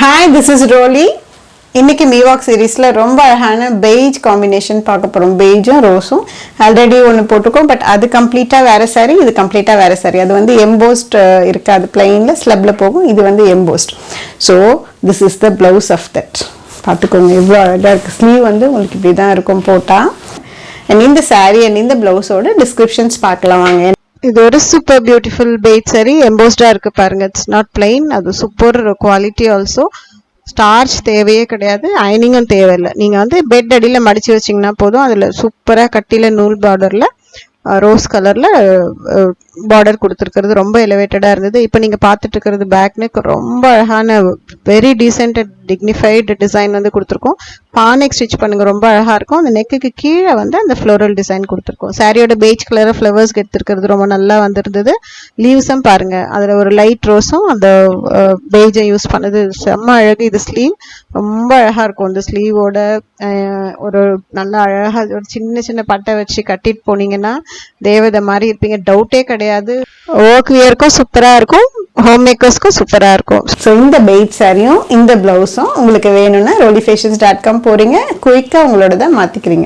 Hi, this is Rolly. இன்னைக்கு மீவாக் சீரீஸ்ல ரொம்ப அழகான பெய்ஜ் காம்பினேஷன் பார்க்க போறோம். பெய்ஜும் ரோஸும் ஆல்ரெடி ஒன்று போட்டிருக்கோம். பட் அது கம்ப்ளீட்டா வேற சாரி, இது கம்ப்ளீட்டா வேற சாரி. அது வந்து எம்போஸ்ட் இருக்காது, பிளைன்ல ஸ்லப்ல போகும். இது வந்து embossed. So this is the blouse of that. பார்த்துக்கோங்க எவ்வளோ அழகா இருக்கு. ஸ்லீவ் வந்து உங்களுக்கு இப்படி தான் இருக்கும் போட்டா. அண்ட் இந்த சாரி அண்ட் இந்த பிளவுஸோட டிஸ்கிரிப்ஷன்ஸ் பார்க்கலாம் வாங்க. இது ஒரு சூப்பர் பியூட்டிஃபுல் பெய்ஜ் சாரி, எம்போஸ்டா இருக்கு பாருங்க. இட்ஸ் நாட் பிளைன், அது சூப்பர் குவாலிட்டி. ஆல்சோ ஸ்டார்ச் தேவையே கிடையாது, அயனிங்கும் தேவையில்லை. நீங்கள் வந்து பெட் அடியில் மடித்து வச்சிங்கன்னா போதும். அதில் சூப்பராக கட்டில நூல் பார்டரில் ரோஸ் கலரில் பார்டர் கொடுத்துருக்கிறது ரொம்ப எலிவேட்டடாக இருந்தது. இப்போ நீங்கள் பார்த்துட்டு இருக்கிறது பேக் நெக், ரொம்ப அழகான வெரி டீசென்ட் டிக்னிஃபைடு டிசைன் வந்து கொடுத்துருக்கோம். பானெக் ஸ்டிச் பண்ணுங்கள், ரொம்ப அழகாக இருக்கும். அந்த நெக்குக்கு கீழே வந்து அந்த ஃப்ளோரல் டிசைன் கொடுத்துருக்கோம். சாரியோட பெய்ஜ் கலரில் ஃப்ளவர்ஸ் எடுத்துருக்கிறது ரொம்ப நல்லா வந்திருந்தது. லீவ்ஸும் பாருங்கள், அதில் ஒரு லைட் ரோஸும் அந்த பெய்ஜை யூஸ் பண்ணது செம்ம அழகு. இது ஸ்லீவ் ரொம்ப அழகாக இருக்கும். இந்த ஸ்லீவோட ஒரு நல்லா அழகாக ஒரு சின்ன சின்ன பட்டை வச்சு கட்டிட்டு போனீங்கன்னா தேவதை மாதிரி இருப்பீங்க, டவுட்டே கிடையாது. ஒர்க் வியருக்கும் சூப்பராக இருக்கும், ஹோம் மேக்கர்ஸ்க்கும் சூப்பராக இருக்கும். ஸோ இந்த பெய்ஜ் சாரியும் இந்த பிளவுஸும் உங்களுக்கு வேணும்னா rollyfashions.com போறீங்க, குயிக்காக உங்களோட தான் மாற்றிக்கிறீங்க.